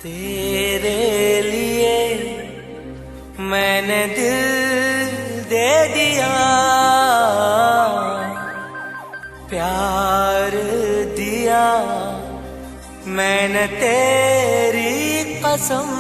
तेरे लिए मैंने दिल दे दिया, प्यार दिया मैंने तेरी कसम।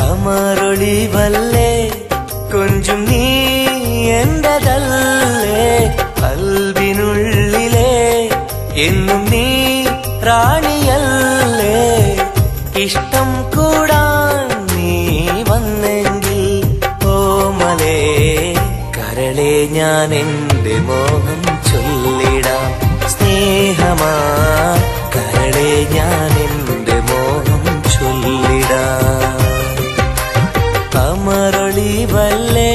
അമരൊളിവല്ലേ കൊഞ്ചും നീ എന്റെതല്ലേ, കൽബിനുള്ളിലെ എന്നും നീ റാണിയല്ലേ. ഇഷ്ടം കൂടാൻ നീ വന്നെങ്കിൽ ഓമലേ കരളെ ഞാൻ എന്റെ മോഹം ചൊല്ലിടാം. സ്നേഹമാ കരളെ ഞാൻ എന്റെ മോഹം ചൊല്ലിടാം. അമരൊളിവല്ലേ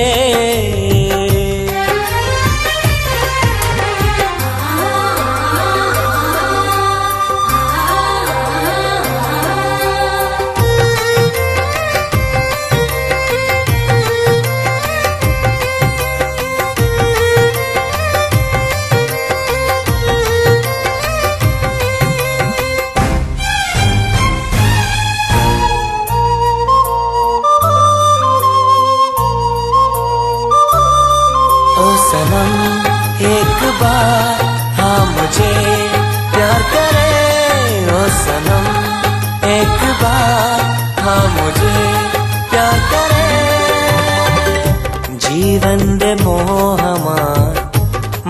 सनम एक बार हाँ मुझे प्यार करे, ओ सनम एक बार हाँ मुझे प्यार करे. ജീവന്റെ മോഹമായി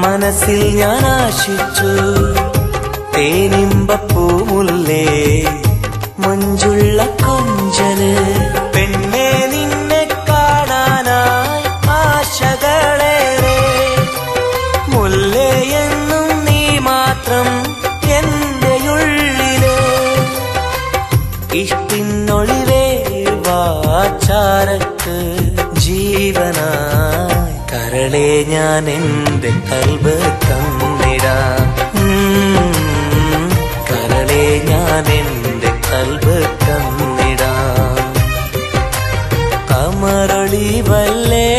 മനസ്സിൽ ഞാൻ ആശിച്ചു, തേനിമ്പപ്പൂമുല്ലേ മഞ്ചുള്ള കൊഞ്ചല്. പെണ്ണെ നിന്നെ കാണാനായി ആശകളേറെ, മുല്ലയെന്നും നീ മാത്രം എന്റെയുള്ളിലെ. ഇഷ്ടിനൊളിവേ വാചാരക്ക് ജീവനായി കരളെ ഞാൻ എന്റെ കൽബ് തന്നിടാം. കരളെ ഞാൻ എന്റെ കൽബ് തന്നിടാം. അമരൊളിവല്ലേ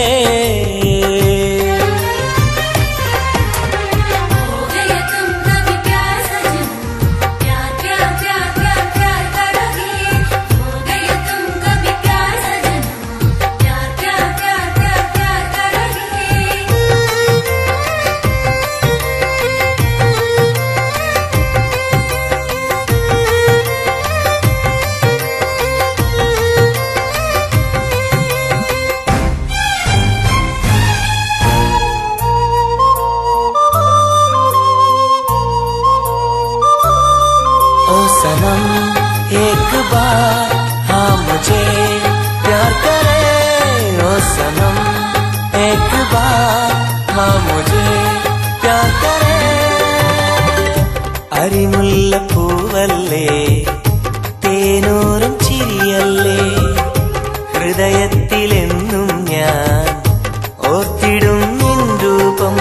सनम एक बार हाँ मुझे प्यार करे, ओ सनम एक बार हाँ मुझे प्यार करे. അരിമുല്ലപ്പൂവല്ലേ തേനൂറും ചിരിയല്ലേ, ഹൃദയത്തിലെന്നും ഞാൻ ഓർത്തിടും നിൻ രൂപം.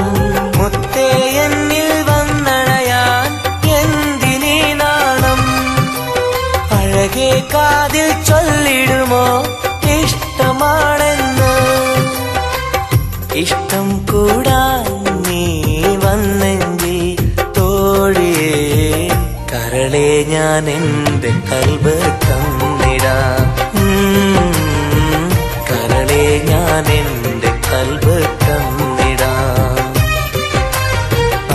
മുത്തേ എന്നിൽ വന്നണയാൻ എന്തിനീ നാണം, അഴകേ കാതിൽ ചൊല്ലിടുമോ ഇഷ്ടമാണെന്ന്. ഇഷ്ടം കൂടാൻ നീ വന്നെങ്കിൽ തോഴിയേ കരളെ ഞാൻ എന്റെ കൽബ് തന്നിടാം. കരളെ ഞാൻ എന്റെ കൽബ് തന്നിടാം.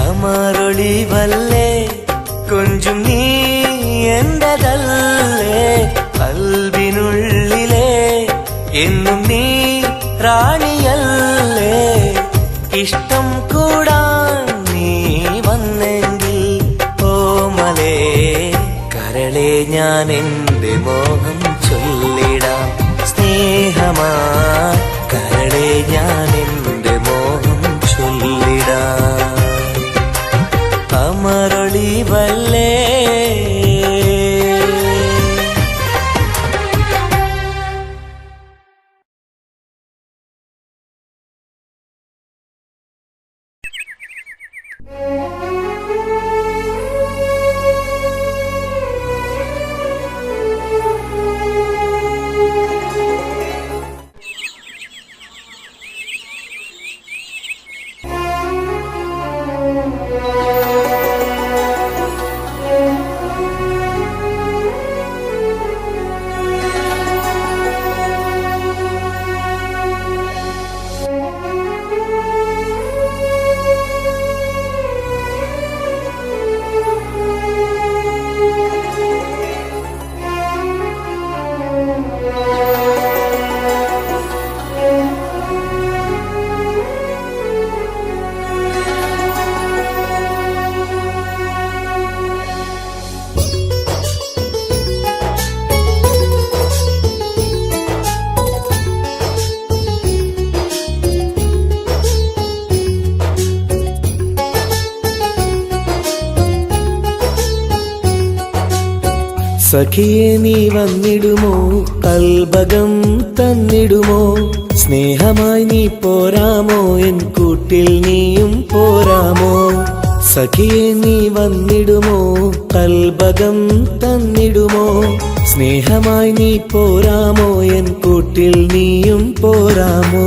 അമരൊളിവല്ലേ കൊഞ്ചും നീ എന്റെതല്ലേ, കൽബിനുള്ളിലെ എന്നും നീ റാണിയല്ലേ. ഇഷ്ടം കൂടാൻ നീ ഞാൻ എൻ്റെ മോഹം ചൊല്ലിടാം. സ്നേഹമായി കരളെ ഞാൻ എൻ്റെ മോഹം ചൊല്ലിടാം. അമരൊളിവല്ലേ സഖിയെ നീ വന്നിടുമോ, കൽബകം തന്നിടുമോ, സ്നേഹമായി നീ പോരാമോ, എൻ കൂട്ടിൽ നീയും പോരാമോ. സഖിയെ നീ വന്നിടുമോ, കൽബകം തന്നിടുമോ, സ്നേഹമായി നീ പോരാമോ, എൻ കൂട്ടിൽ നീയും പോരാമോ.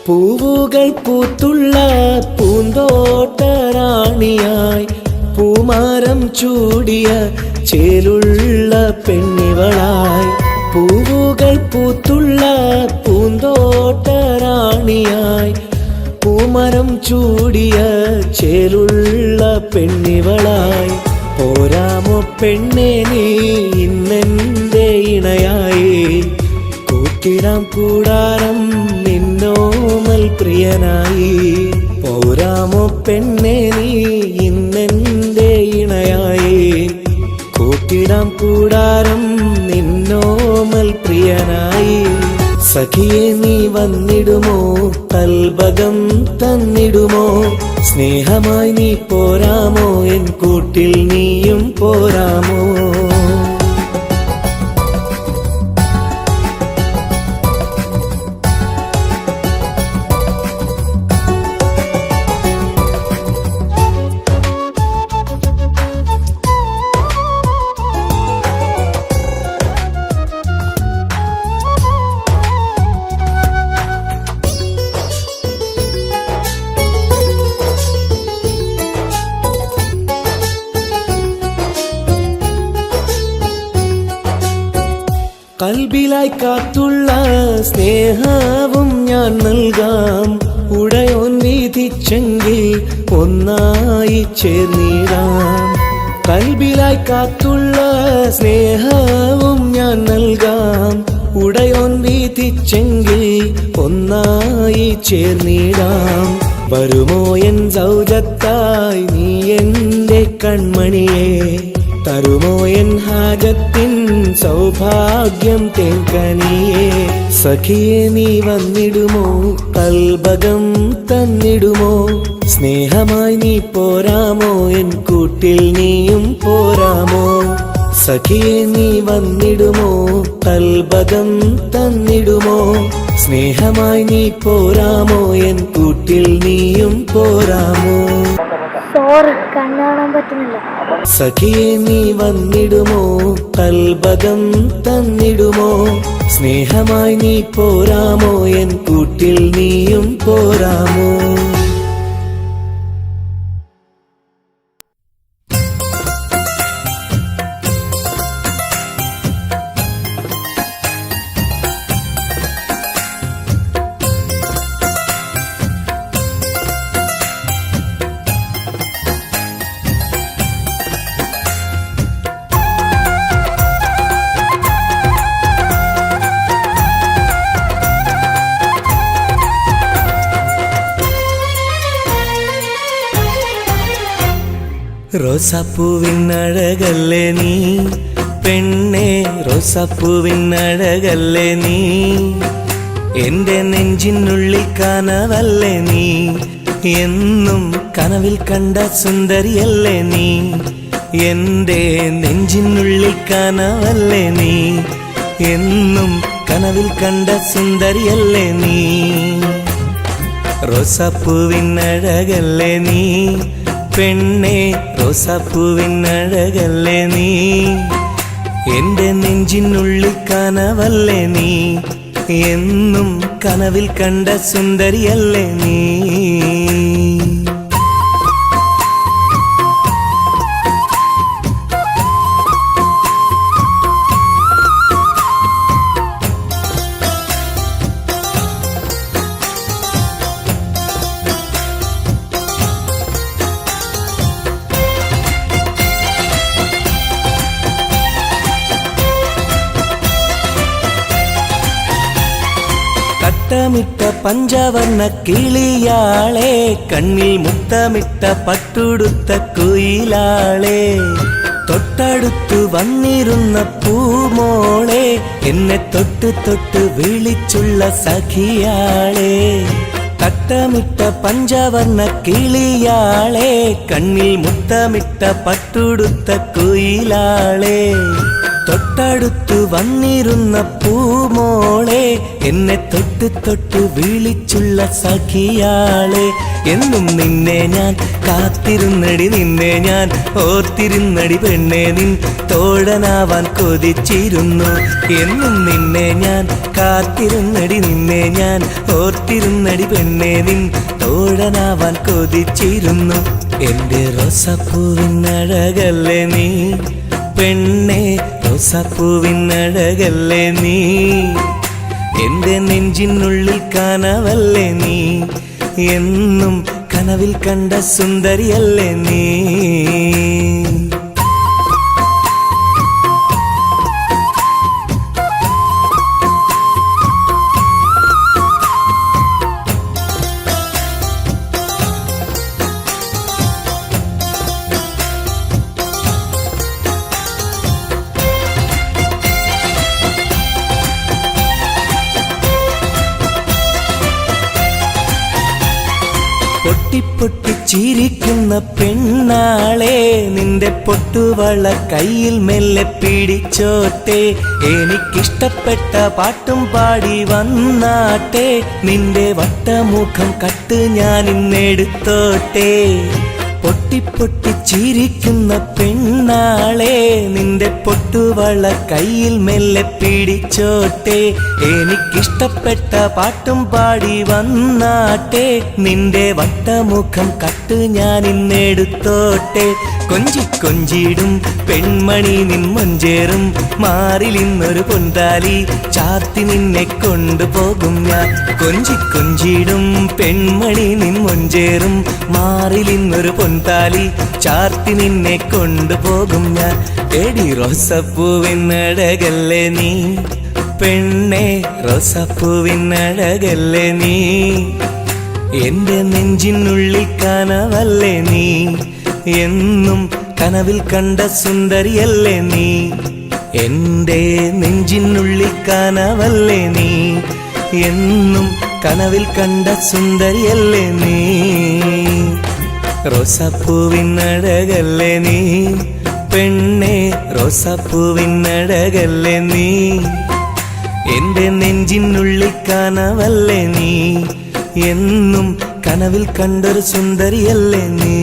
പൂവുകൾ പൂത്തുള്ള പൂന്തോട്ടറാണിയായി, പൂമാരം ചൂടിയ ചേലുള്ള പെണ്ണിവളായി. പൂവുകൾ പൂത്തുള്ള പൂന്തോട്ടറാണിയായി, പൂമരം ചൂടിയ ചേലുള്ള പെണ്ണിവളായി. പോരാമോ പെണ്ണെ നീ ഇന്നെന്റെ ഇണയായി, കൂട്ടിടാം കൂടാരം നിന്നോമൽ പ്രിയനായി. പോരാമോ പെണ്ണെ നീ ഇന്നെന്റെ ഇണയായി, കൂട്ടിടാം കൂടാരം നിന്നോമൽ പ്രിയനായി. സഖിയെ നീ വന്നിടുമോ, കൽബകം തന്നിടുമോ, സ്നേഹമായി നീ പോരാമോ, എൻ കൂട്ടിൽ നീയും പോരാമോ. കൽബിലായി കാത്തുള്ള സ്നേഹവും ഞാൻ നൽകാം, ഉടയോൻ വിധിച്ചെങ്കിൽ ഒന്നായി ചേർന്നിടാം. കൽബിലായി കാത്തുള്ള സ്നേഹവും ഞാൻ നൽകാം, ഉടയോൻ വിധിച്ചെങ്കിൽ ഒന്നായി ചേർന്നിടാം. വരുമോ എൻ സൗജത്തായി നീ എൻ്റെ കൺമണിയെ, തരുമോ എൻ ഹാജത്തിൻ സൗഭാഗ്യം തേൻകനിയേ. സഖിയെ നീ വന്നിടുമോ, കൽബകം തന്നിടുമോ, സ്നേഹമായി നീ പോരാമോ, എൻ കൂട്ടിൽ നീയും പോരാമോ. സഖിയെ നീ വന്നിടുമോ, കൽബകം തന്നിടുമോ, സ്നേഹമായി നീ പോരാമോ, എൻ കൂട്ടിൽ നീയും പോരാമോ. സോറി, കണ്ണാണാൻ പറ്റുന്നില്ല. സഖിയെ നീ വന്നിടുമോ, കൽബകം തന്നിടുമോ, സ്നേഹമായി നീ പോരാമോ, എൻ കൂട്ടിൽ നീയും പോരാമോ? റോസാപ്പൂവിൻ അഴകല്ലേ നീ പെണ്ണേ, റോസാപ്പൂവിൻ അഴകല്ലേ നീ, എന്റെ നെഞ്ചിനുള്ളിൽ കനവല്ലേ നീ, എന്നും കനവിൽ കണ്ട സുന്ദരിയല്ലേ നീ, എന്റെ നെഞ്ചിനുള്ളിൽ കനവല്ലേ നീ, എന്നും കനവിൽ കണ്ട സുന്ദരിയല്ലേ നീ. റോസാപ്പൂവിൻ അഴകല്ലേ നീ പെണ്ണേ, റോസാപ്പൂവിൻ അഴകല്ലേ നീ, എന്റെ നെഞ്ചിനുള്ളിൽ കനവല്ലേ നീ, എന്നും കനവിൽ കണ്ട സുന്ദരിയല്ലേ നീ. മുത്തമിട്ട പഞ്ചവർണ്ണ കിളിയാളെ, കണ്ണിൽ മുത്തമിട്ട പട്ടുടുത്ത കുയിലാളെ, തൊട്ടടുത്തു വന്നിരുന്ന പൂമോളെ, എന്നെ തൊട്ട് തൊട്ട് വിളിച്ചുള്ള സഖിയാളെ. തട്ടമിട്ട പഞ്ചവർണ്ണ കിളിയാളെ, കണ്ണിൽ മുത്തമിട്ട പട്ടുടുത്ത കുയിലാളെ, തൊട്ടടുത്തു വന്നിരുന്ന പൂമോളെ, എന്നെ തൊട്ട് തൊട്ട് വിളിച്ചുള്ള സഖിയാളെ. എന്നും നിന്നെ ഞാൻ കാത്തിരുന്നടി, നിന്നെ ഞാൻ ഓർത്തിരുന്നടി പെണ്ണെ, നിൻ തോഴനാവാൻ കൊതിച്ചിരുന്നു. എന്നും നിന്നെ ഞാൻ കാത്തിരുന്നടി, നിന്നെ ഞാൻ ഓർത്തിരുന്നടി പെണ്ണെ, നിൻ തോഴനാവാൻ കൊതിച്ചിരുന്നു. എന്റെ റോസാപ്പൂവിൻ അഴകല്ലേ നീ പെണ്ണേ, റോസാപ്പൂവിൻ അഴകല്ലേ നീ, എന്റെ നെഞ്ചിനുള്ളിൽ കനവല്ലേ നീ, എന്നും കനവിൽ കണ്ട സുന്ദരിയല്ലേ നീ. പൊട്ടിപ്പൊട്ടി ചിരിക്കുന്ന പെണ്ണാളെ, നിന്റെ പൊട്ടുവള കയ്യിൽ മെല്ലെ പിടിച്ചോട്ടെ, എനിക്കിഷ്ടപ്പെട്ട പാട്ടും പാടി വന്നാട്ടെ, നിന്റെ വട്ടമുഖം കട്ട് ഞാൻ ഇന്നെടുത്തോട്ടെ. പൊട്ടിപ്പൊട്ടി ചിരിക്കുന്ന പെണ്ണാളെ, നിന്റെ പൊട്ടുവള കയ്യിൽ മെല്ലെ പിടിച്ചോട്ടെ, എനിക്കിഷ്ടപ്പെട്ട പാട്ടും പാടി വന്നാട്ടെ, നിന്റെ വട്ടമുഖം കട്ട് ഞാൻ ഇന്നെടുത്തോട്ടെ. കൊഞ്ചി കൊഞ്ചിടും പെൺമണി നിൻ മൊഞ്ചേറും മാറിൽ ഇന്നൊരു പൊന്താലി ചാർത്തി നിന്നെ കൊണ്ടുപോകും ഞാൻ. കൊഞ്ചി കൊഞ്ചിടും പെൺമണി നിൻ മൊഞ്ചേറും മാറിൽ ഇന്നൊരു പൊന്താലി ചാർത്തി നിന്നെ കൊണ്ടുപോകും ഞാൻ. എടി റോസാപ്പൂവിൻ അഴകല്ലേ നീ പെണ്ണേ, റോസാപ്പൂവിൻ അഴകല്ലേ നീ, എന്റെ നെഞ്ചിനുള്ളിൽ കനവല്ലേ നീ, എന്നും കനവിൽ കണ്ട സുന്ദരിയല്ലേ നീ, എന്റെ നെഞ്ചിനുള്ളിൽ കനവല്ലേ നീ, എന്നും കനവിൽ കണ്ട സുന്ദരിയല്ലേ നീ. റോസാപ്പൂവിൻ അഴകല്ലേ നീ പെണ്ണേ, റോസാപ്പൂവിൻ അഴകല്ലേ നീ, എന്റെ നെഞ്ചിനുള്ളിൽ കനവല്ലേ നീ, എന്നും കനവിൽ കണ്ടൊരു സുന്ദരിയല്ലേ നീ.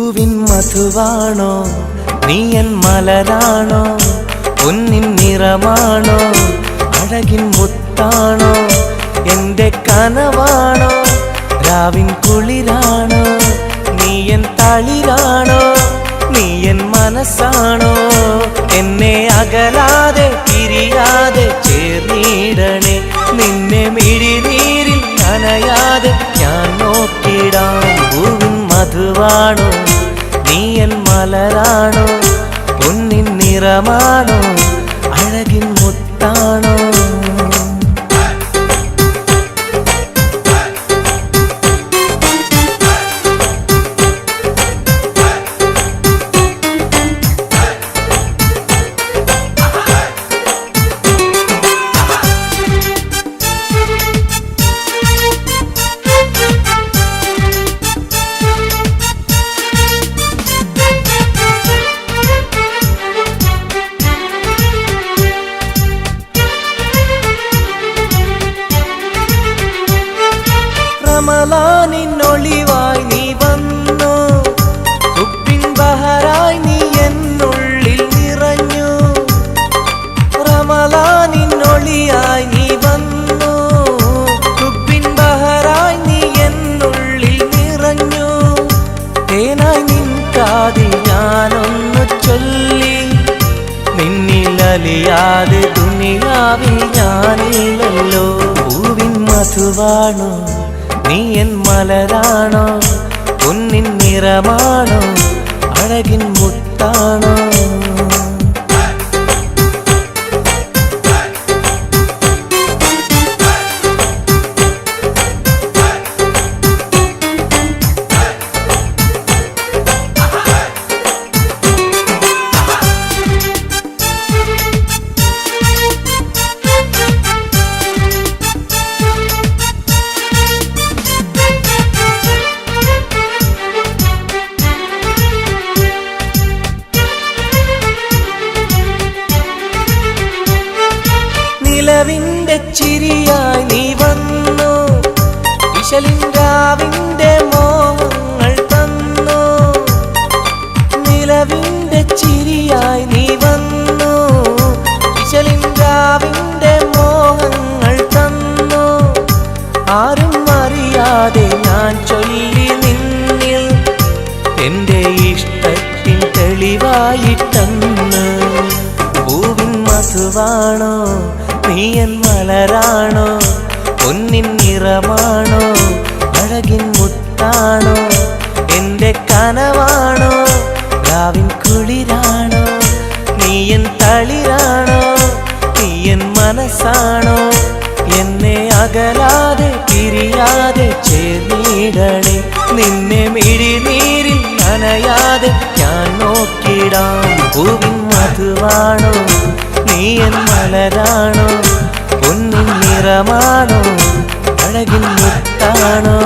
പൂവിൻ മധുവാണോ നീ എൻ മലരാണോ പൊന്നിൻ നിറമാണോ അഴകിൻ മുത്താണോ എന്റെ കനവാണോ രാവിൻ കുളിരാണോ നീ എൻ തളിരാണോ നീ എൻ മനസ്സാണോ എന്നെ അകലാതെ പിരിയാതെ ചേർന്നിടണേ നിന്നെ മിഴിനീരിൽ നനയാതെ ഞാൻ നോക്കിടാം പൂവിൻ മധുവാണോ നീ എൻ മലരാണോ പൊന്നിൻ നിറമാണോ അഴകിൻ മുത്താണോ റമളാനിന്നൊളിവായി നീ വന്നു ഉപ്പിൻ ബഹറായി നീ എന്നുള്ളിൽ നിറഞ്ഞു റമളാനിന്നൊളിയായി നീ വന്നു ഉപ്പിൻ ബഹറായി നീ എന്നുള്ളിൽ നിറഞ്ഞു തേനായി നിൻ കാതിൽ ഞാനൊന്നു ചൊല്ലി നിന്നിലലിയാതെ ദുനിയാവിൽ ഞാനില്ലല്ലോ പൂവിൻ മധുവാണോ നീ എൻ മലരാണോ പൊന്നിൻ നിറമാണോ അഴകിൻ മുത്താണോ നിലവിന്റെ ചിരിയായി നീ വന്നു വിശലിൻരാവിന്റെ മോഹങ്ങൾ തന്നു നിലവിന്റെ ചിരിയായി നീ വന്നു വിശലിൻരാവിന്റെ മോഹങ്ങൾ തന്നു ആരും അറിയാതെ ഞാൻ ചൊല്ലി നിന്നിൽ എന്റെ ഇഷ്ടത്തിൻ തെളിവായിട്ടന്ന് പൂവിൻ മധുവാണോ നീ എൻ മലരാണോ പൊന്നിൻ നിറമാണോ അഴകിൻ മുത്താണോ എന്റെ കനവാണോ രാവിൻ കുളിരാണോ നീ എൻ തളിരാണോ നീ എൻ മനസ്സാണോ എന്നെ അകലാതെ പിരിയാതെ ചേർന്നിടണേ നിന്നെ മിഴിനീരിൽ നനയാതെ ഞാൻ നോക്കിടാം പൂവിൻ മധുവാണോ നീ എൻ മലരാണോ പൊന്നിൻ നിറമാണോ അഴകിൻ മുത്താണോ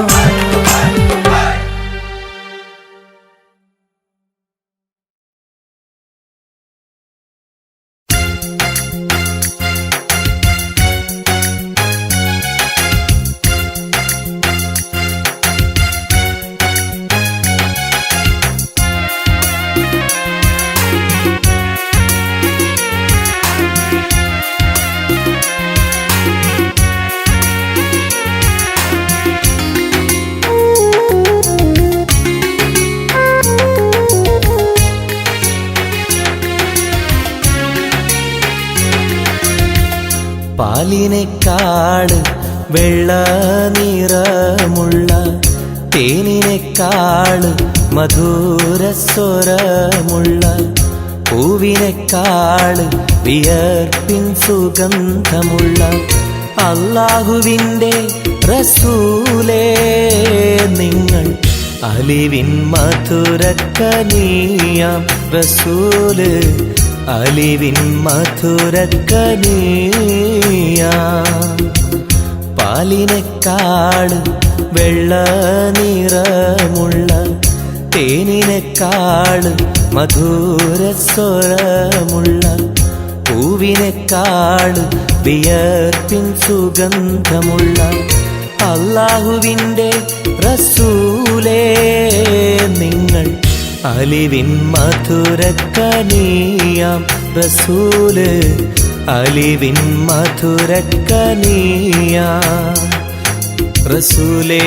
പാലിനെക്കാട് വെള്ള നിറമുള്ള തേനിനെക്കാട് മധുരസ്വരമുള്ള പൂവിനെക്കാട് വിയർപ്പിൻ സുഗന്ധമുള്ള അല്ലാഹുവിൻ്റെ റസൂലേ നിങ്ങൾ അലിവിൻ മധുരക്കനിയാം റസൂല് അലിവിൻ മധുരക്കനിയാം പാലിനെക്കാട് വെള്ള നിറമുള്ള തേനിനെക്കാട് മധുരസ്വരമുള്ള പൂവിനെക്കാട് വിയർപ്പിൻ സുഗന്ധമുള്ള അല്ലാഹുവിൻ്റെ റസൂലേ നിങ്ങൾ അലിവിൻ മധുരക്കനിയാം റസൂല് അലിവിൻ മധുരക്കനിയാം റസൂലേ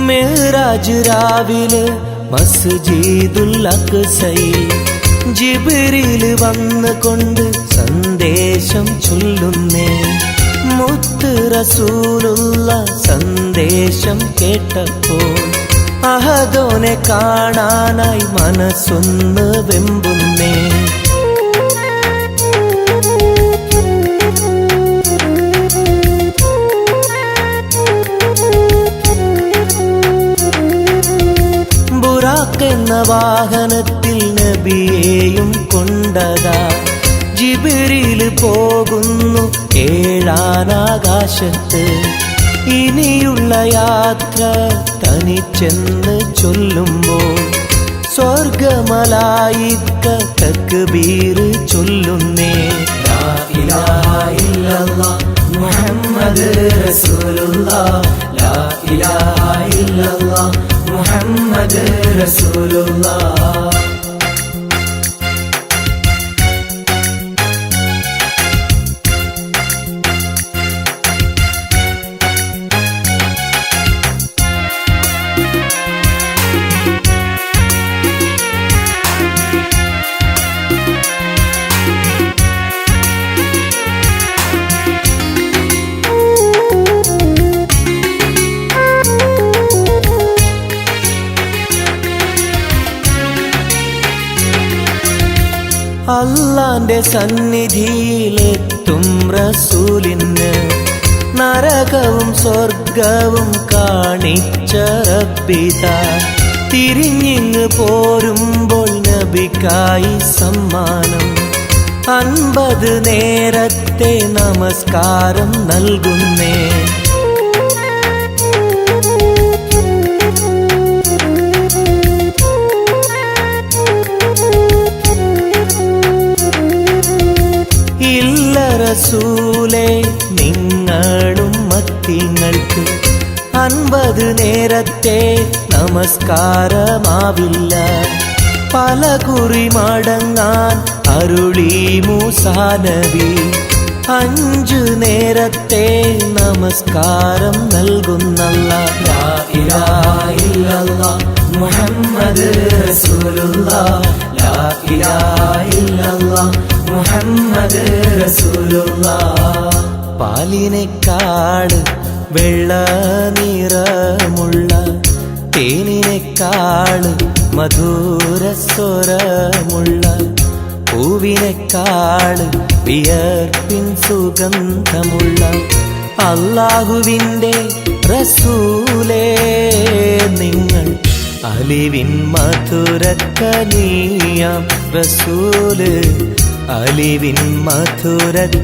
മിഅ്റാജ് രാവിലെ മസ്ജിദുൽ അഖ്സയിൽ ജിബ്രീൽ വന്നുകൊണ്ട് സന്ദേശം ചൊല്ലുന്നേ. മുത്ത് റസൂലുള്ള സന്ദേശം കേട്ടപ്പോൾ അഹദോനെ കാണാനായി മനസ്സൊന്ന് വെമ്പുന്നേ. എന്ന വാഹനത്തിൽ നബിയെയും കൊണ്ടതാ ജിബ്രീൽ പോകുന്നു ഏഴാനാകാശത്ത്. ഇനിയുള്ള യാത്ര തനിച്ചെന്ന് ചൊല്ലുമ്പോൾ സ്വർഗമലായിക്ക തക്ബീർ ചൊല്ലുന്നേ. ലാ ഇലാഹ ഇല്ലല്ലാഹ് മുഹമ്മദ് റസൂലുള്ളാഹ് ലാ ഇലാഹ ഇല്ലല്ലാഹ് മുഹമ്മദ് റസൂലുള്ളാഹ്. അല്ലാന്റെ സന്നിധിയിലെത്തും റസൂലിന് നരകവും സ്വർഗവും കാണിച്ച റബ്ബിതാ. തിരിഞ്ഞിങ്ങ് പോരുമ്പോൾ നബിക്കായി സമ്മാനം 50 നേരത്തെ നമസ്കാരം നൽകുന്നേ. റസൂലേ നിങ്ങളും മത്തിങ്ങൾക്ക് 50 നേരത്തെ നമസ്കാരമാവില്ല. പല കുറി മടങ്ങാൻ അരുളി മൂസാ നബി. 5 നേരത്തെ നമസ്കാരം നൽകുന്നല്ലാഹ്. ലാ ഇലാഹ ഇല്ലല്ലാഹ് മുഹമ്മദ് റസൂലുള്ളാഹ് ലാ ഇലാഹ ഇല്ലല്ലാഹ് മുഹമ്മദ് റസൂലുള്ളാഹ്. പാലിനെക്കാട് വെള്ള നിറമുള്ള തേനിനെക്കാട് മധുരസ്വരമുള്ള പൂവിനെക്കാട് വിയർപ്പിൻ സുഗന്ധമുള്ള അല്ലാഹുവിൻ്റെ റസൂലേ നിങ്ങൾ അലിവിൻ മധുരക്കനിയാം റസൂല് അലിവിൻ മധുരക്കനിയാം.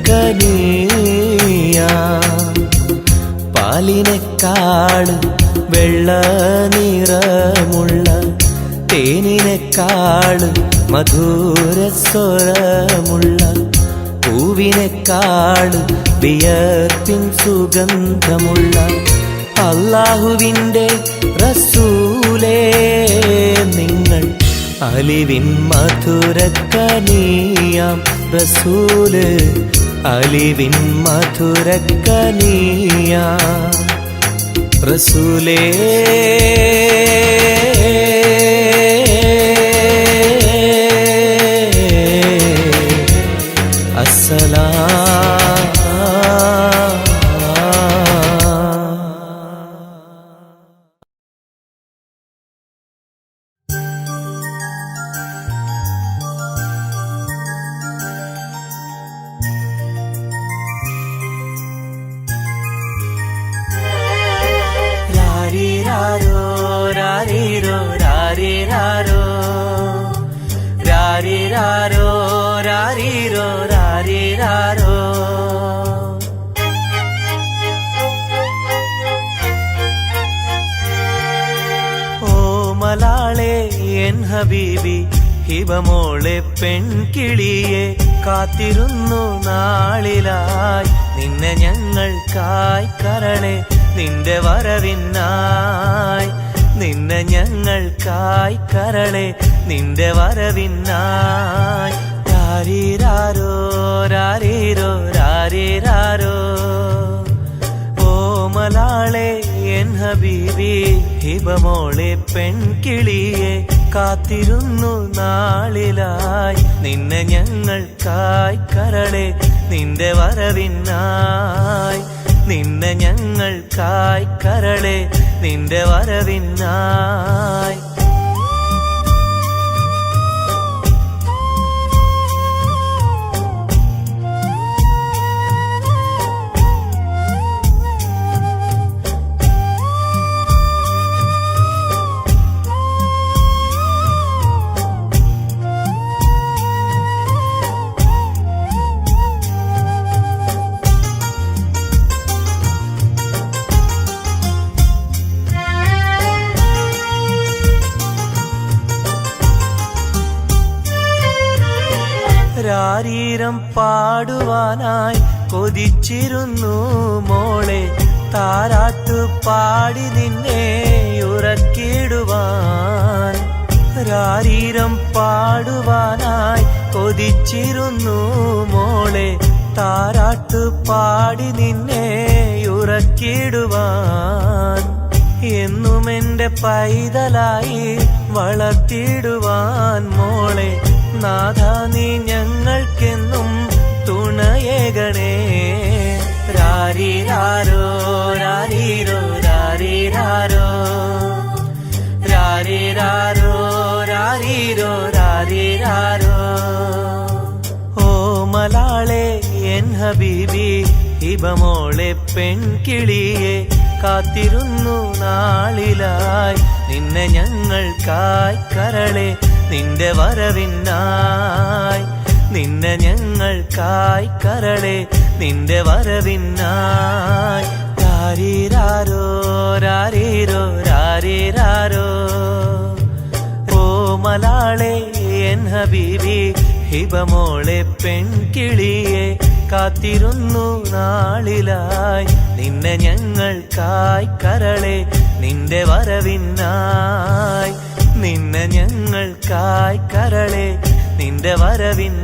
പാലിനെക്കാട് വെള്ള നിറമുള്ള തേനിനെക്കാട് മധുരസ്വരമുള്ള പൂവിനെക്കാട് വിയർപ്പിൻ സുഗന്ധമുള്ള അല്ലാഹുവിൻ്റെ റസൂലേ നിങ്ങൾ അലിവിൻ മധുരക്കനിയാം റസൂല് അലിവിൻ മധുരക്കനിയാം റസൂലേ. രാരീരാരോ രാരീരോ രാരീരാരോ. ഓമലാളെ എൻ ഹബീബി ഹിബമോളെ പെൺകിളിയെ കാത്തിരുന്നു നാളിലായി നിന്നെ ഞങ്ങൾക്കായി കരളെ നിന്റെ വരവിനായി. നിന്നെ ഞങ്ങൾക്കായി കരളെ നിന്റെ വരവിനായി. രാരീരാരോ രാരീരോ രാരീരാരോ. ഓമലാളെ എൻ ഹബീബി ഹിബമോളെ പെൺകിളിയെ കാത്തിരുന്നു നാളിലായി നിന്നെ ഞങ്ങൾക്കായി കരളെ നിന്റെ വരവിനായി. നിന്നെ ഞങ്ങൾക്കായി കരളെ നിന്റെ വരവിനായി. രാരീരം പാടുവാനായി കൊതിച്ചിരുന്നു മോളെ താരാട്ടു പാടി നിന്നെ ഉറക്കിടുവാൻ. രാരീരം പാടുവാനായി കൊതിച്ചിരുന്നു മോളെ താരാട്ടു പാടി നിന്നെ ഉറക്കിടുവാൻ. എന്നും എന്റെ പൈതലായി വളർത്തിടുവാൻ മോളെ നാഥാ നീ ഞങ്ങൾക്കെന്നും തുണയേകണേ. രാരീരാരോ രാരീരോ രാരീരാരോ. രാരീരാരോ രാരീരോ രാരീരാരോ. ഓമലാളെ എൻ ഹബീബി ഹിബമോളെ പെൺകിളിയെ കാത്തിരുന്നു നാളിലായി നിന്നെ ഞങ്ങൾക്കായി കരളെ നിന്റെ വരവിനായി. നിന്നെ ഞങ്ങൾക്കായി കരളെ നിന്റെ വരവിനായി. രാരീരാരോ രാരീരോ രാരീരാരോ. ഓമലാളെ എൻ ഹബീബി ഹിബമോളെ പെൺകിളിയെ കാത്തിരുന്നു നാളിലായി നിന്നെ ഞങ്ങൾക്കായി കരളെ നിന്റെ വരവിനായി. നിന്നെ ഞങ്ങൾക്കായി കരളെ നിന്റെ വരവിനായി.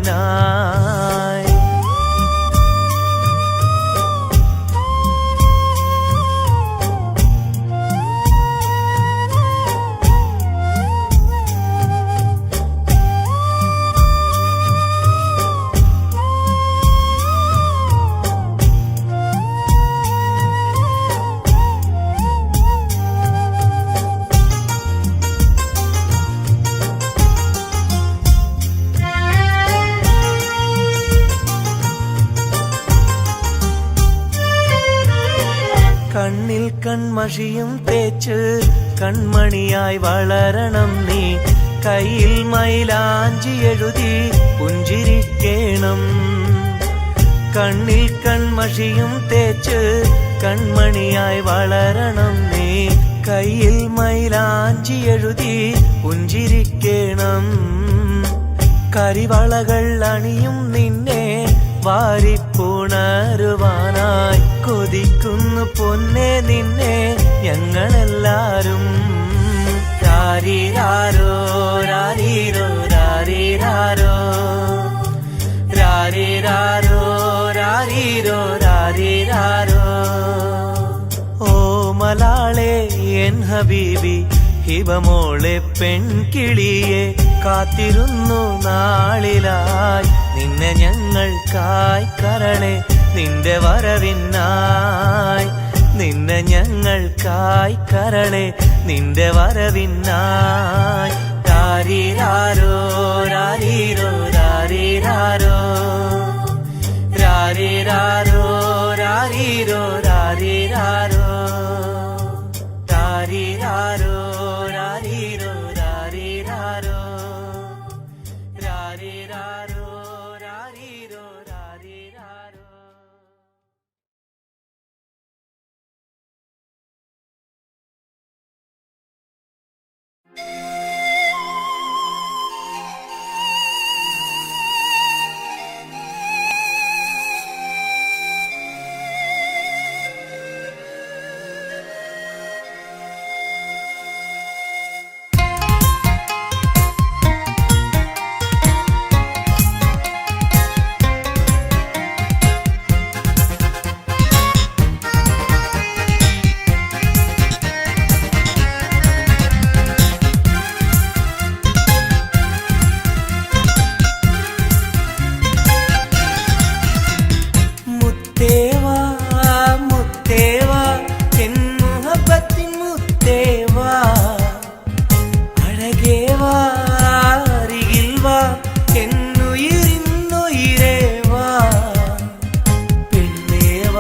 കണ്ണിൽ കൺമഷിയും തേച്ച് കൺമണിയായി വളരണം നീ. കയ്യിൽ മൈലാഞ്ചി എഴുതി പുഞ്ചിരിക്കേണം. കണ്ണിൽ കൺമഷിയും തേച്ച് കൺമണിയായി വളരണം നീ. കയ്യിൽ മൈലാഞ്ചി എഴുതി പുഞ്ചിരിക്കേണം. കരിവളകൾ അണിയും നിന്നെ വാരിപ്പുണരുവാനായി കൊതിക്കുന്നു പൊന്നെ നിന്നെ ഞങ്ങളെല്ലാരും. രാരീരാരോ രാരീരോ രാരീരാരോ. രാരീരാരോ രാരീരോ രാരീരാരോ. ഓമലാളെ എൻ ഹബീബി ഹിബമോളെ പെൺകിളിയെ കാത്തിരുന്നു നാളിലായി നിന്നെ ഞങ്ങൾക്കായി കരളെ നിന്റെ വരവിനായി. നിന്നെ ഞങ്ങൾക്കായി കരളെ നിന്റെ വരവിനായി. രാരീരാരോ രാരീരോ രാരീരാരോ. രാരീരാരോ രാരീരോ രാരീരാരോ. രാരീരാരോ രാരീരോ രാരീരാരോ. രാരീ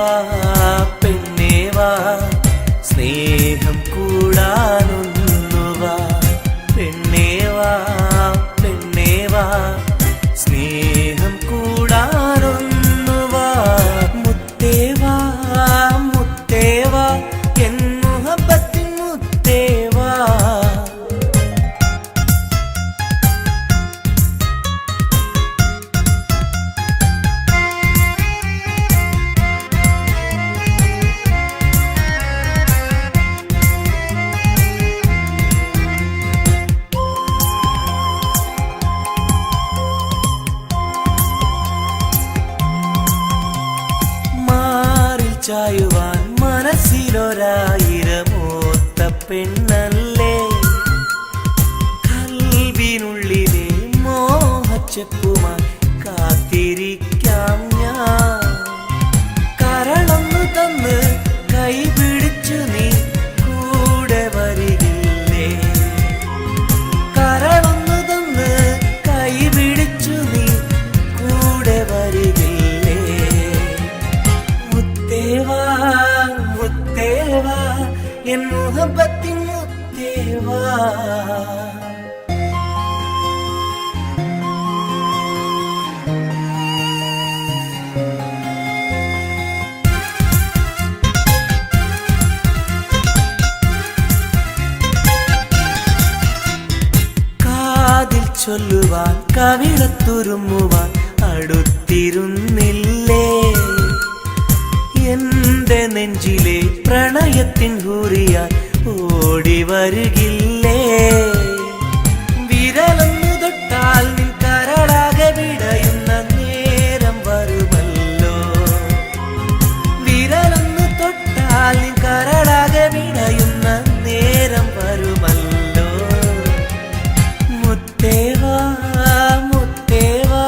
വാ പെണ്ണേ വാ സ്നേഹം കൂടാനൊന്നു വാ പെണ്ണേ വാ പെണ്ണേ വാ സ്നേഹം കൂടാനൊന്നു വാ മുത്തേ വാ മുത്തേ വാ എൻ മുഹബത്തിൻ മുത്തേ വാ ചായുവാൻ മനസ്സിലൊരായിരമോത്ത പെണ്ണല്ലേ കൽവിനുള്ളിലെ മോഹച്ചെപ്പുമായി കാത്തിരിക്കാം ഞാൻ കരളൊന്നു തന്ന് കൈ പിടിച്ചു നീ കൂടെ വരികില്ലേ കരളൊന്നു തന്ന് കൈ പിടിച്ചു നീ കൂടെ വരികില്ലേ മുത്തേവാ മുത്തേവാ എൻ മുഹബത്തിൻ മുത്തേവാ കാതിൽ ചൊല്ലുവാൻ കവിളത്തുരുമ്മുവാൻ അടുത്തിരുന്നില്ലേ എന്റെ നെഞ്ചിലെ പ്രണയത്തിൻ ഹൂറിയാൻ ഓടി വരുകില്ലേ വിരലൊന്നു തൊട്ടാൽ നിൻ കരളാകെ വിടയുന്ന നേരം വരുമല്ലോ വിരലൊന്നു തൊട്ടാൽ നിൻ കരളാകെ വിടയുന്ന നേരം വരുമല്ലോ മുത്തേവാ മുത്തേവാ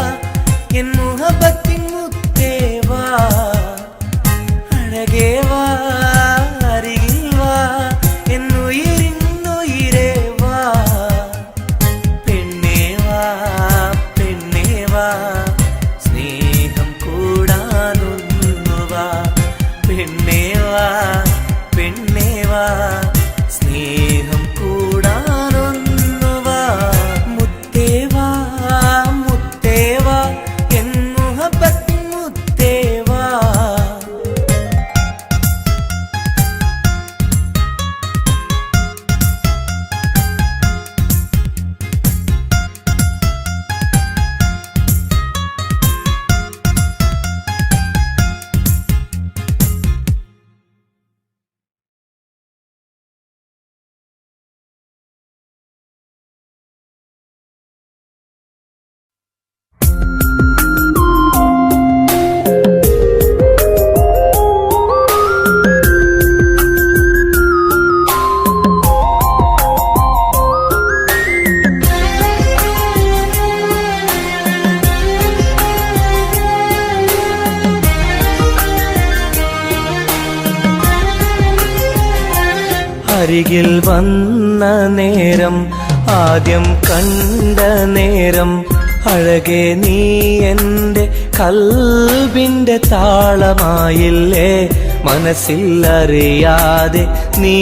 എൻ മുഹബത്തിൻ മുത്തേവാ അഴകേ വാ അരികിൽ വാ എന്നുയിരിന്നുയിരേ വാ പെണ്ണേ വാ പെണ്ണേ വാ സ്നേഹം കൂടാനൊന്നു വാ പെണ്ണേ വാ പെണ്ണേ വാ സ്നേഹം കൂടാനൊന്നു വാ മുത്തേ വാ മുത്തേ വാ എൻ മുഹബത്തിൻ മുത്തേ വാ അരികിൽ വന്ന നേരം ആദ്യം കണ്ട നേരം അഴകെ നീ എൻ്റെ കൽബിൻ്റെ താളമായില്ലേ മനസ്സിൽ അറിയാതെ നീ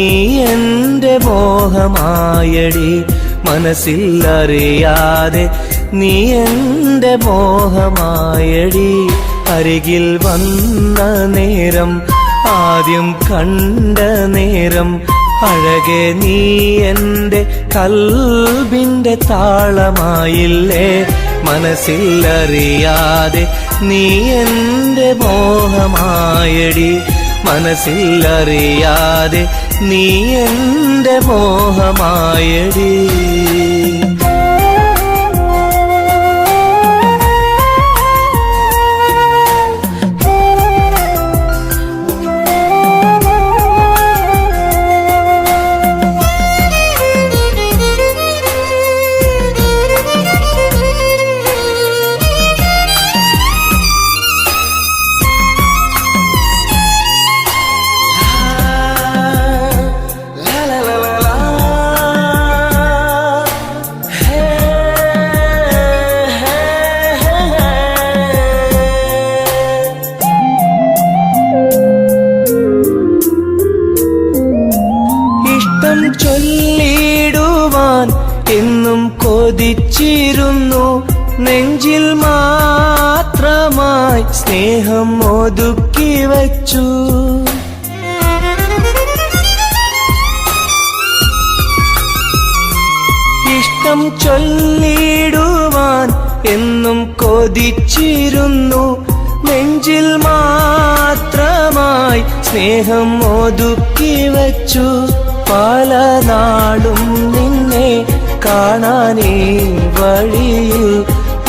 എൻ്റെ മോഹമായടി മനസ്സിൽ അറിയാതെ നീ എൻ്റെ മോഹമായടി അരികിൽ വന്ന നേരം ആദ്യം കണ്ട നേരം അഴകെ നീ എൻ്റെ കൽബിൻ്റെ താളമായില്ലേ മനസ്സിൽ അറിയാതെ നീ എൻ്റെ മോഹമായടി മനസ്സിൽ അറിയാതെ നീ എൻ്റെ മോഹമായടി കൊതിച്ചിരുന്നു നെഞ്ചിൽ മാത്രമായി സ്നേഹം ഒതുക്കി വച്ചു. ഇഷ്ടം ചൊല്ലിടുവാൻ എന്നും കൊതിച്ചിരുന്നു നെഞ്ചിൽ മാത്രമായി സ്നേഹം ഒതുക്കി വച്ചു. പല നാളും നിന്നെ കാണാനീ വഴിയിൽ,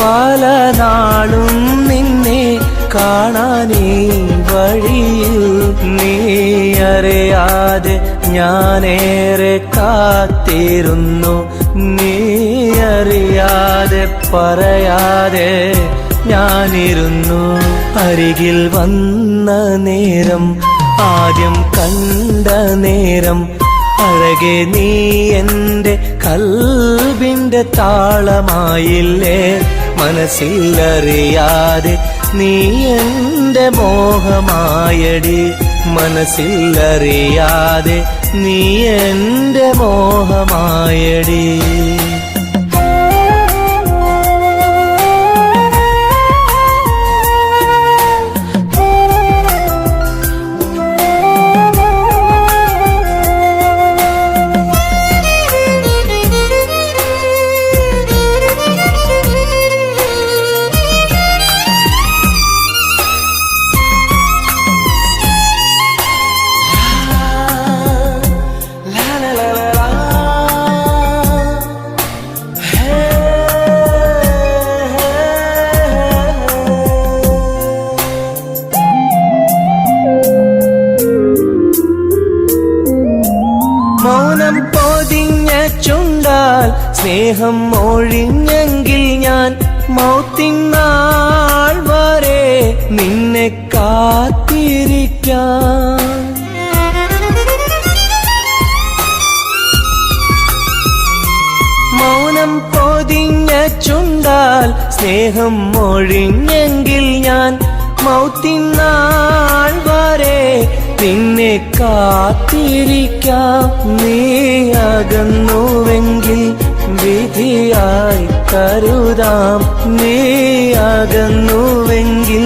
പല നാളും നിന്നെ കാണാനീ വഴിയിൽ. നീ അറിയാതെ ഞാനേറെ കാത്തിരുന്നു, നീ അറിയാതെ പറയാതെ ഞാനിരുന്നു. അരികിൽ വന്ന നേരം, ആദ്യം കണ്ട നേരം, അഴകെ നീ എൻ്റെ കൽബിൻ്റെ താളമായില്ലേ. മനസ്സിലറിയാതെ നീ എൻ്റെ മോഹമായടി, മനസ്സിലറിയാതെ നീ എൻ്റെ മോഹമായടി. മൗനം പൊതിഞ്ഞ ചുണ്ടാൽ സ്നേഹം ഒഴിഞ്ഞെങ്കിൽ ഞാൻ മൗത്തിനാൾ വരെ നിന്നെ കാത്തിരിക്കാം. മൗനം പൊതിഞ്ഞ ചുണ്ടാൽ സ്നേഹം ഒഴിഞ്ഞെങ്കിൽ ഞാൻ മൗത്തിനാൾ വരെ നിന്നെ കാത്തിരിക്കാം. നീ അകന്നുവെങ്കിൽ വിധിയായി കരുതാം, നീ അകന്നുവെങ്കിൽ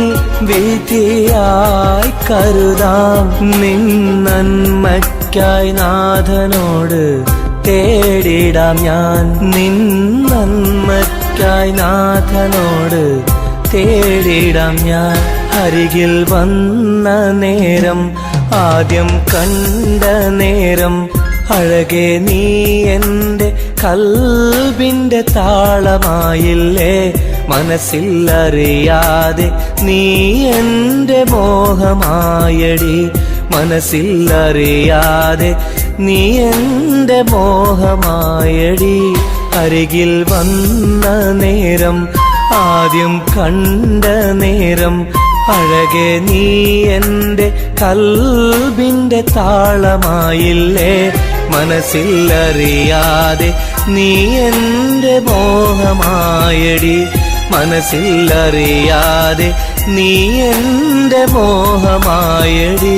വിധിയായി കരുതാം. നിൻ നന്മയ്ക്കായി നാഥനോട് തേടിടാം ഞാൻ, നിൻ നന്മയ്ക്കായി നാഥനോട് തേടിടാം ഞാൻ. അരികിൽ വന്ന നേരം, ആദ്യം കണ്ട നേരം, അഴകെ നീ എൻ്റെ കൽബിൻ്റെ താളമായില്ലേ. മനസ്സിലറിയാതെ നീ എൻ്റെ മോഹമായടി, മനസ്സിലറിയാതെ നീ എൻ്റെ മോഹമായടി. അരികിൽ വന്ന നേരം, ആദ്യം കണ്ട നേരം, അഴകെ നീ എൻ്റെ കൽബിൻ്റെ താളമായില്ലേ. മനസ്സിലറിയാതെ നീ എൻ്റെ മോഹമായടി, മനസ്സിലറിയാതെ നീ എൻ്റെ മോഹമായടി.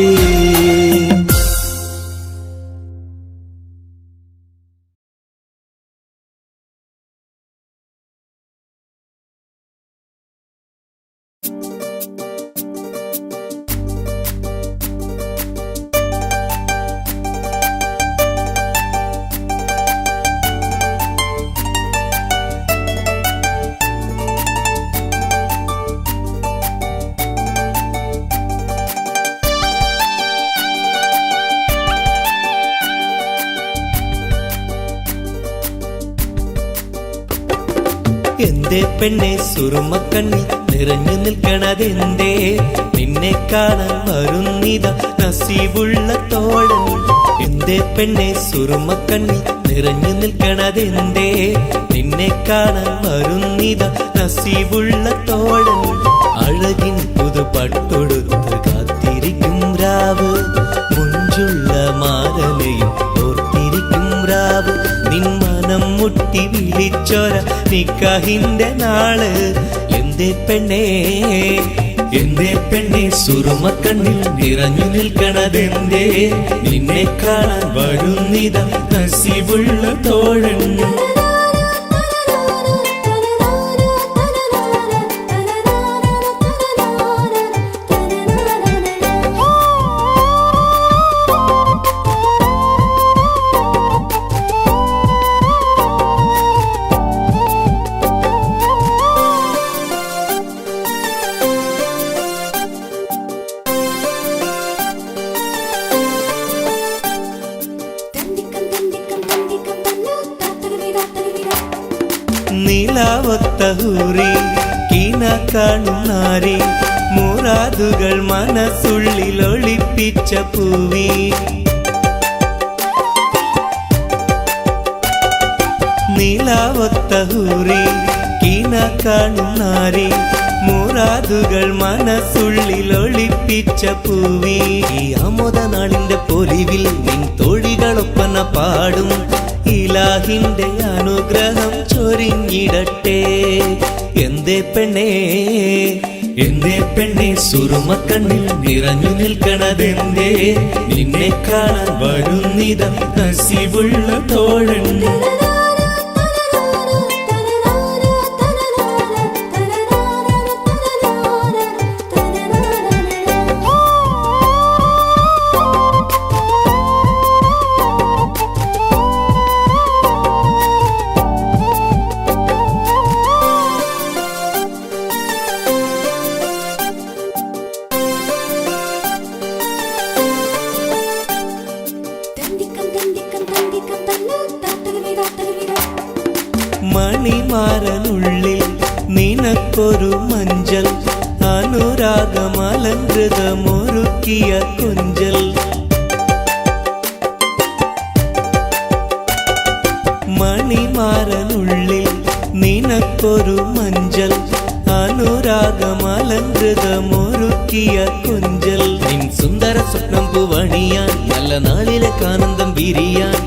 എന്തേ പെണ്ണെ സുറുമക്കണ്ണി നിറഞ്ഞു നിൽക്കണതെന്തേ, നിന്നെ കാണാൻ വരുന്നിത നസീബുള്ള തോഴൻ. എന്തേ പെണ്ണെ സുറുമക്കണ്ണി നിറഞ്ഞു നിൽക്കണതെന്തേ, നിന്നെ കാണാൻ വരുന്നിത നസീബുള്ള തോഴൻ. അഴകിൻ പുതുപട്ടൊടുത്ത് കാത്തിരിക്കും രാവ്, മുഞ്ചുള്ള മാതലയും ഓർത്തിരിക്കും രാവ്. നിൻ മനം മുട്ടി വിളിച്ചോര നിക്കാഹിന്റെ നാള്. എന്തേ പെണ്ണേ, എന്തേ പെണ്ണെ സുറുമക്കണ്ണിൽ നിറഞ്ഞു നിൽക്കണതെന്തേ, നിന്നെ കാണാൻ വരുന്നിത നസീബുള്ള തോഴൻ. നിലാവൊത്ത ഹൂറി കീന കാണും നാരി മുറാദുകൾ മനസ്സുള്ളിൽ ഒളിപ്പിച്ച പൂവി നിലാവൊത്ത ഹൂറി കീന കാണും നാരി മുറാദുകൾ മനസ്സുള്ളിൽ ഒളിപ്പിച്ച പൂവി ഈ ആമോദ നാളിന്റെ പൊലിവിൽ നിൻ തോഴികളൊപ്പന പാടും ഇലാഹിന്റെ അനുഗ്രഹം ചൊരിഞ്ഞിടട്ടെ എന്തേ പെണ്ണേ സുറുമക്കണ്ണിൽ നിറഞ്ഞു നിൽക്കണതെന്തേ നിന്നെ കാണാൻ വരുന്നിത നസീബുള്ള തോഴൻ മണിമാരനുള്ളിൽ നിനക്കൊരു മഞ്ചൽ അനുരാഗമലങ്കൃതമൊരുക്കിയ കൊഞ്ചൽ മണിമാരനുള്ളിൽ നിനക്കൊരു മഞ്ചൽ അനുരാഗമലങ്കൃതമൊരുക്കിയ കൊഞ്ചൽ നിൻ സുന്ദര സ്വപ്നം പൂവണിയാൻ നല്ല നാളിലെ ആനന്ദം വിരിയാൻ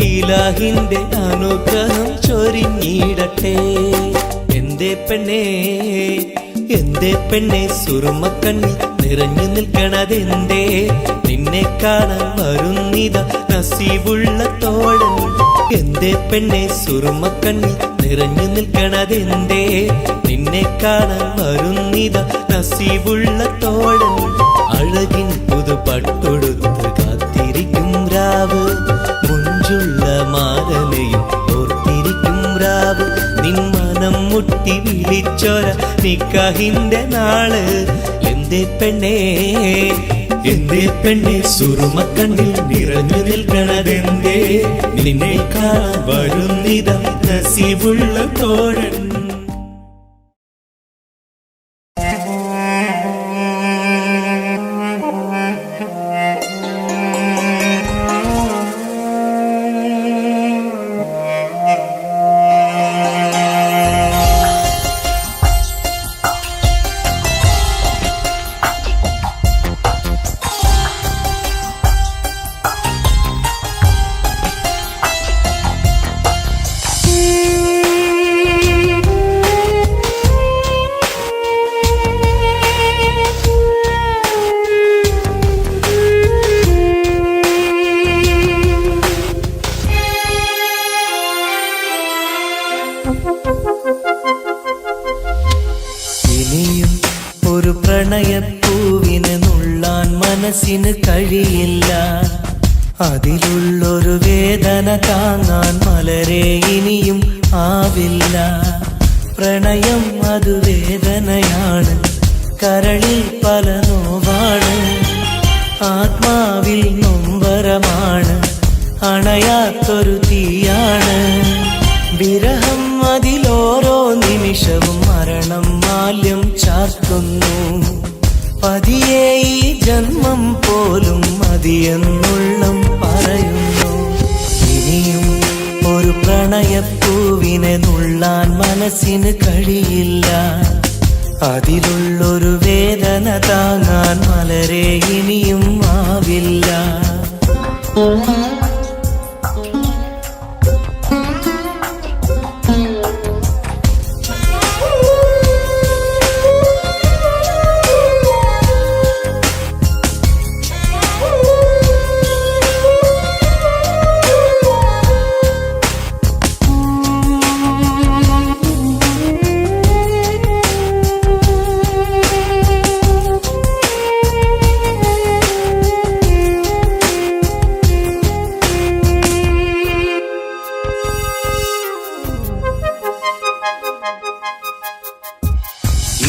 ഇലാഹിന്റെ അനുഗ്രഹം ചൊരിഞ്ഞിടട്ടെ എന്തേ പെണ്ണേ സുറുമക്കണ്ണിൽ നിറഞ്ഞു നിൽക്കണതെന്തേ നിന്നെ കാണാൻ വരുന്നിത നസീബുള്ള തോഴൻ എന്തേ പെണ്ണേ സുറുമക്കണ്ണിൽ നിറഞ്ഞു നിൽക്കണതെന്തേ നിന്നെ കാണാൻ വരുന്നിത നസീബുള്ള തോഴൻ അഴകിൻ പുതുപട്ടൊടുത്ത് കാത്തിരിക്കും രാവ് മുഞ്ചുള്ള മാരനെയും ഓർത്തിരിക്കും രാവ് നിൻ മനം മുട്ടി വിളിച്ചൊര നിക്കാഹിന്റെ നാള് എന്തേ പെണ്ണേ സുറുമക്കണ്ണിൽ നിറഞ്ഞു നിൽക്കണതെന്തേ നിന്നെ കാണാൻ വരുന്നിത നസീബുള്ള തോഴൻ ഇനിയും ഒരു പ്രണയപ്പൂവിനെ നുള്ളാൻ മനസ്സിന് കഴിയില്ല അതിലുള്ളൊരു വേദന താങ്ങാൻ മലരെ ഇനിയും ആവില്ല പ്രണയം അത് വേദനയാണ് കരളിൽ പല നോവാണ് ആത്മാവിൽ നൊമ്പരമാണ് അണയാത്തൊരു തീയാണ് വിരഹം അതിലോരോ നിമിഷവും മരണം മാല്യം ചാർത്തുന്നു പതിയെ ഈ ജന്മം പോലും മതിയെന്നുള്ളം പറയുന്നു ഇനിയും ഒരു പ്രണയപ്പൂവിനെ നുള്ളാൻ മനസ്സിന് കഴിയില്ല അതിലുള്ളൊരു വേദന താങ്ങാൻ മലരെ ഇനിയും ആവില്ല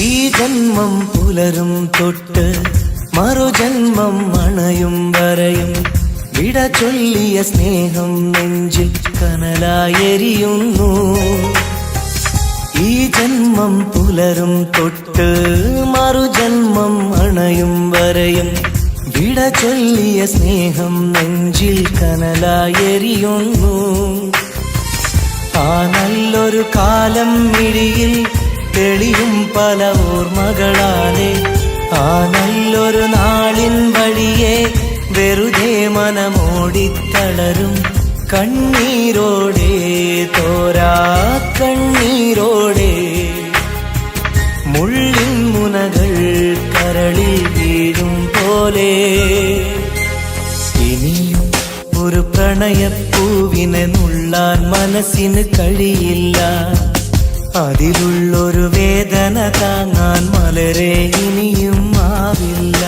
ഈ ജന്മം പുലരും തൊട്ട് മറുജന്മം അണയും വരെയും വിട ചൊല്ലിയ സ്നേഹം നെഞ്ചിൽ കനലായെരിയുന്നു ഈ ജന്മം പുലരും തൊട്ട് മറുജന്മം അണയും വരെയും വിട ചൊല്ലിയ സ്നേഹം നെഞ്ചിൽ കനലായെരിയുന്നു. ആ നല്ലൊരു കാലം മിഴിയിൽ തെളിയും പല ഓർമ്മകളാലെ, ആ നല്ലൊരു നാളിൻ വഴിയെ വെറുതെ മനമോടിത്തളരും കണ്ണീരോടെ, തോരാ കണ്ണീരോടെ. മുള്ളിൻ മുനകൾ കരളിൽ വീഴും പോലെ ഇനിയും ഒരു പ്രണയപ്പൂവിനെ നുള്ളാൻ മനസ്സിന് കഴിയില്ല. അതിലുള്ളൊരു വേദന താങ്ങാൻ മലരെ ഇനിയും ആവില്ല.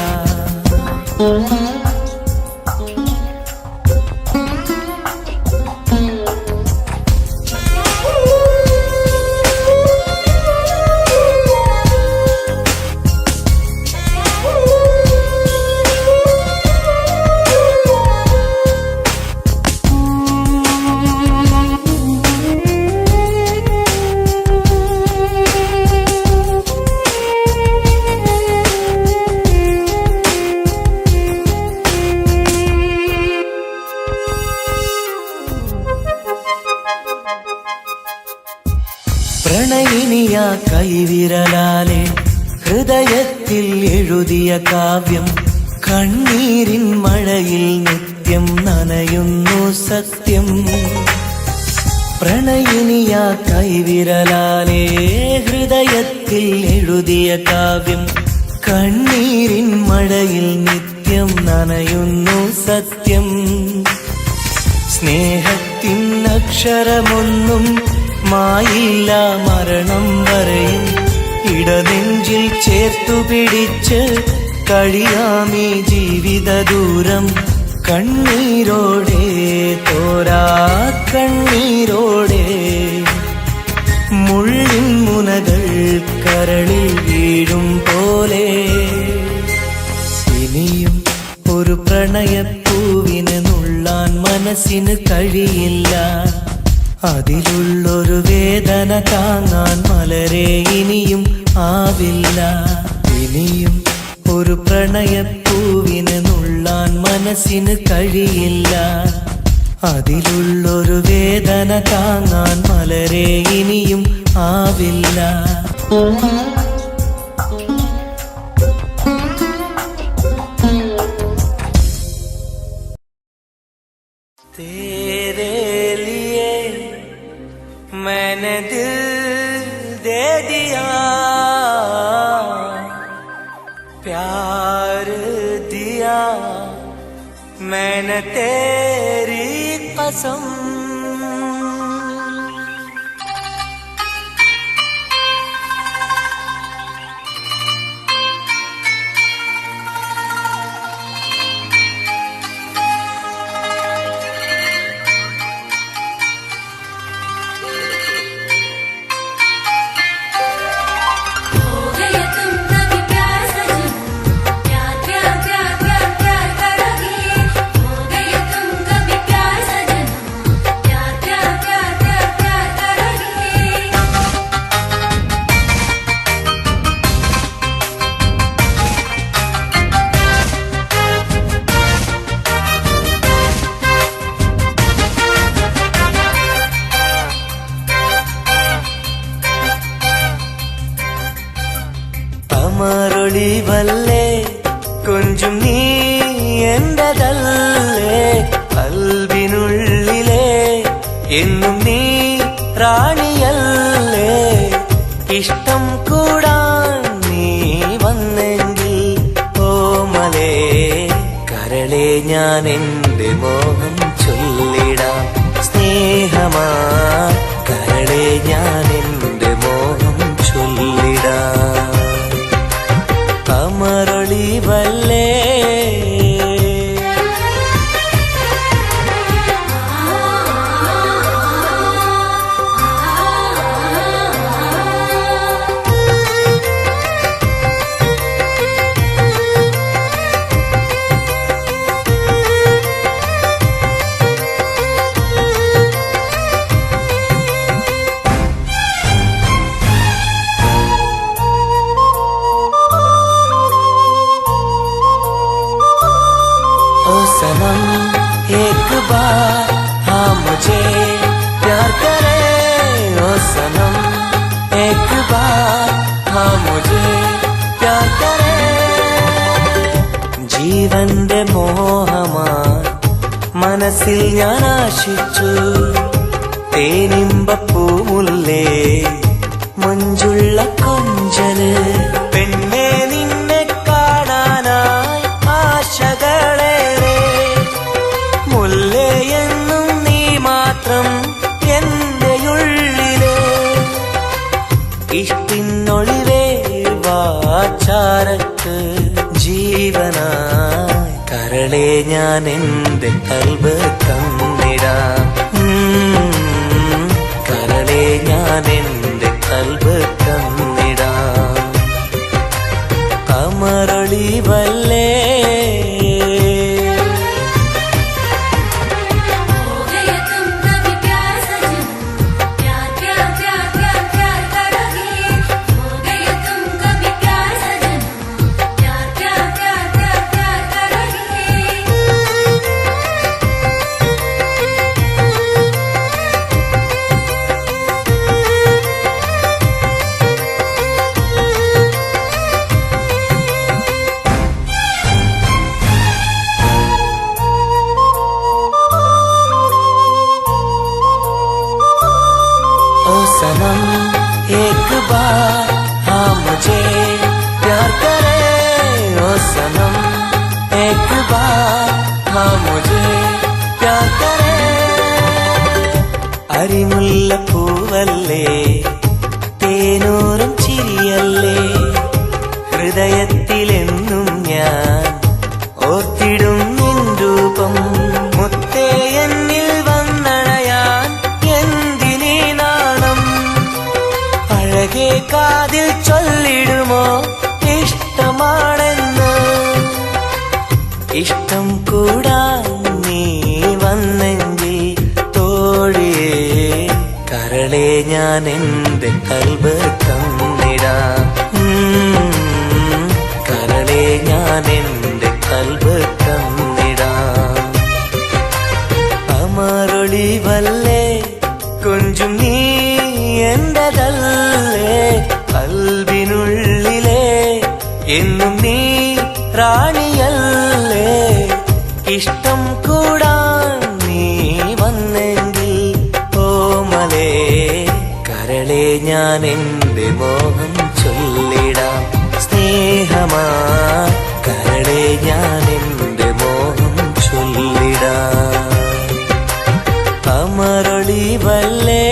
പ്രണയിനിയ കൈവിരലാലെ ഹൃദയത്തിൽ എഴുതിയ കാവ്യം കണ്ണീരിൻ മഴയിൽ നിത്യം നനയുന്നു സത്യം. പ്രണയിനിയ കൈവിരലാലെ ഹൃദയത്തിൽ എഴുതിയ കാവ്യം കണ്ണീരിൻ മഴയിൽ നിത്യം നനയുന്നു സത്യം. സ്നേഹത്തിൻ അക്ഷരമൊന്നും മായില്ല മരണം വരെയും, ഇടനെഞ്ചിൽ ചേർത്തു പിടിച്ച് കഴിയാമീ ജീവിത ദൂരം കണ്ണീരോടെ, തോരാ കണ്ണീരോടെ. മുള്ളിൻ മുനകൾ കരളിൽ വീഴും പോലെ ഇനിയും ഒരു പ്രണയപ്പൂവിനെ നുള്ളാൻ മനസ്സിന് കഴിയില്ല. അതിലുള്ളൊരു വേദന താങ്ങാൻ മലരെ ഇനിയും ആവില്ല. ഇനിയും ഒരു പ്രണയപ്പൂവിനെ നുള്ളാൻ മനസ്സിന് കഴിയില്ല. അതിലുള്ളൊരു വേദന താങ്ങാൻ മലരെ ഇനിയും ആവില്ല. मैंने दिल दे दिया, प्यार दिया मैंने तेरी कसम. അമരൊളിവല്ലേ കൊഞ്ചും നീ എന്റതല്ലേ, കൽവിനുള്ളിലെ എന്നും നീ റാണിയല്ലേ. ഇഷ്ടം കൂടാൻ നീ വന്നെങ്കിൽ ഓമലേ കരളെ ഞാൻ എന്റെ മോഹം ചൊല്ലിടാം. സ്നേഹമാ കരളെ ഞാൻ എന്റെ മോഹം ചൊല്ലിടാം. അമരൊളിവല്ലേ सनम एक बार हाँ मुझे प्यार करे ओ सनम एक बार हाँ मुझे प्यार करे ജീവന്റെ മോഹമായി മനസ്സിൽ ഞാൻ ആശിച്ചു തേനിമ്പപ്പൂമുല്ലേ മഞ്ചുള്ള കൊഞ്ചല് പെണ്ണെ നിന്നെ കാണാനായി ആശകളേറെ മുല്ലേ എന്നും നീ മാത്രം എന്റെ ഉള്ളിലെ ഇഷ്ടിനൊളിവേ വാചാരക്ക് ജീവനായി കരളെ ഞാൻ എന്റെ കൽബ് തന്നിടാം കരളെ ഞാൻ എന്റെ കൽബ് തന്നിടാം കമറൊളിവല്ലേ सनम एक बार हाँ मुझे प्यार करे ओ सनम एक बार हाँ मुझे प्यार करे അരിമുല്ല പൂവല്ലേ തേനൂറും ചിരിയല്ലേ ഹൃദയത്തിലെന്നും ഞാൻ ഓർത്തിടും നിൻ രൂപം മുത്തേ എന്നിൽ വന്നണയാൻ എന്തിനീ നാണം അഴകേ കാതിൽ ചൊല്ലിടുമോ ഇഷ്ടമാണെന്ന് ഇഷ്ടം കൂടാൻ നീ വന്നെങ്കിൽ തോഴിയേ കരളെ ഞാൻ എന്റെ കൽബ് തന്നിടാം കരളെ ഞാൻ എന്റെ കൽബ് തന്നിടാം അമറൊളിവല്ലേ കൊഞ്ചും നീ എന്റെതല്ലേ കൽബിനുള്ളിലെ എന്നും നീ റാണിയല്ലേ ഇഷ്ടം കൂടാൻ നീ വന്നെങ്കിൽ ഓമലേ കരളെ ഞാൻ എന്റെ മോഹം ചൊല്ലിടാം സ്നേഹമാ കരളെ ഞാൻ എന്റെ മോഹം ചൊല്ലിടാം അമറൊളിവല്ലേ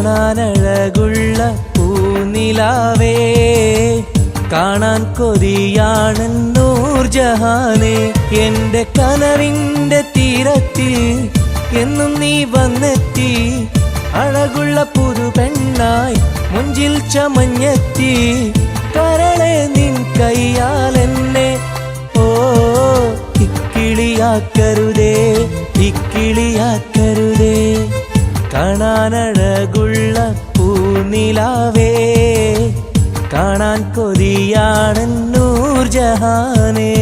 കാണാനഴകുള്ള പൂനിലാവേ കാണാൻ കൊതിയാണ് നൂർജഹാനെ എന്റെ കനവിന്റെ തീരത്തിൽ എന്നും നീ വന്നെത്തി അഴകുള്ള പുതു പെണ്ണായി മുഞ്ചിൽ ചമഞ്ഞെത്തി കരളെ നിൻ കയ്യാൽ എന്നെ ഓ ഇക്കിളിയാക്കരുതേ ഇക്കിളിയാക്കരുതേ കാണാനഴകുള്ള പൂനിലാവേ കാണാൻ കൊതിയാണ് നൂർജഹാനേ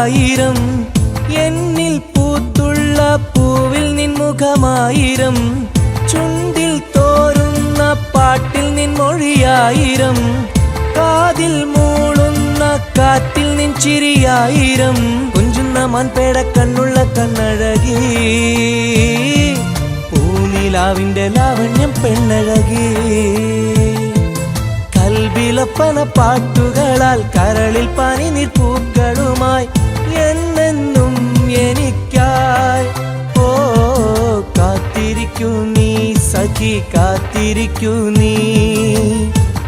മൊഴിയായിരം എന്നിൽ പൂത്തുള്ള പൂവിൽ നിൻമുഖമായിരം ചുണ്ടിൽ തോരുന്ന പാട്ടിൽ നിൻ മൊഴിയായിരം കാതിൽ മൂളുന്ന കാറ്റിൽ നിൻ ചിരിയായിരം കുഞ്ചുന്ന മാൻപേട കണ്ണുള്ള കണ്ണഴകി പൂനിലാവിന്റെ ലാവണ്യം പെണ്ണഴകി കൽബിലപ്പന പാട്ടുകളാൽ കരളിൽ പനിനീർ പൂക്കളുമായി എന്നെന്നും എനിക്കായി ഓ കാത്തിരിക്കൂ നീ സഖി കാത്തിരിക്കൂ നീ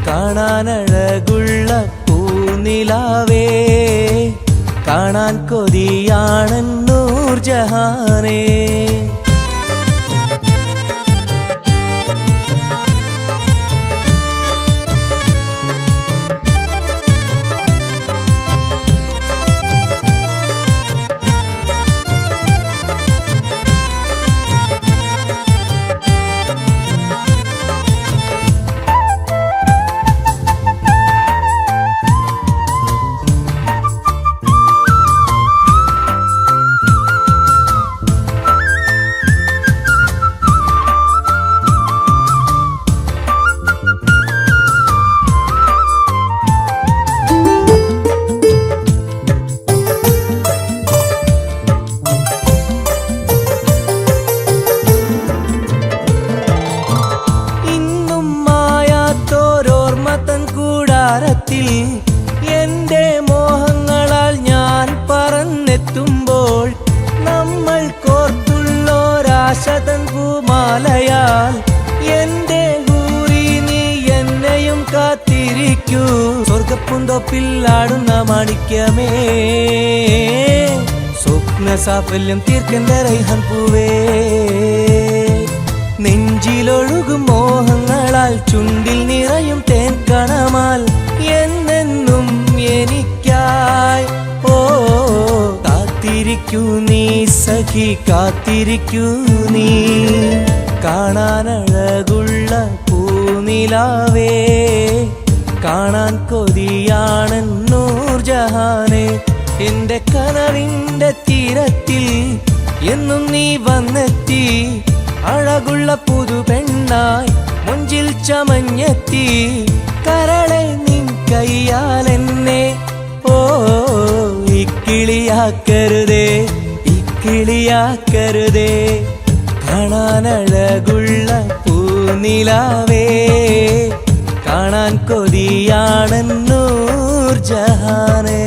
കാണാനഴകുള്ള പൂനിലാവേ കാണാൻ കൊതിയാണെൻ നൂർജഹാനേ എന്റെ മോഹങ്ങളാൽ ഞാൻ പറന്നെത്തുമ്പോൾ നമ്മൾ കോർത്തുള്ളോരാശതൻ പൂമാലയാൽ എന്റെ ഹൂറി നീ എന്നെയും കാത്തിരിക്കൂ സ്വർഗപ്പുന്തോപ്പിൽ ആടുന്ന മാണിക്യമേ സ്വപ്ന സാഫല്യം തീർക്കെന്റെ റൈഹാൻ പൂവേ നെഞ്ചിലൊഴുകും മോഹങ്ങളാൽ ചുണ്ടിൽ നിറയും തേൻ കണമാൽ എന്നെന്നും എനിക്കായി ഓ കാത്തിരിക്കൂ നീ സഖി കാത്തിരിക്കൂ നീ കാണാനഴകുള്ള പൂനിലാവേ കാണാൻ കൊതിയാണെൻ നൂർജഹാനേ എന്റെ കനവിന്റെ തീരത്തിൽ എന്നും നീ വന്നെത്തി അഴകുള്ള പുതു പെണ്ണായി മുഞ്ചിൽ ചമഞ്ഞെത്തി കരളെ നിൻ കയ്യാൽ എന്നെ ഓ ഇക്കിളിയാക്കരുതേ ഇക്കിളിയാക്കരുതേ കാണാനഴകുള്ള പൂനിലാവേ കാണാൻ കൊതിയാണെൻ നൂർജഹാനേ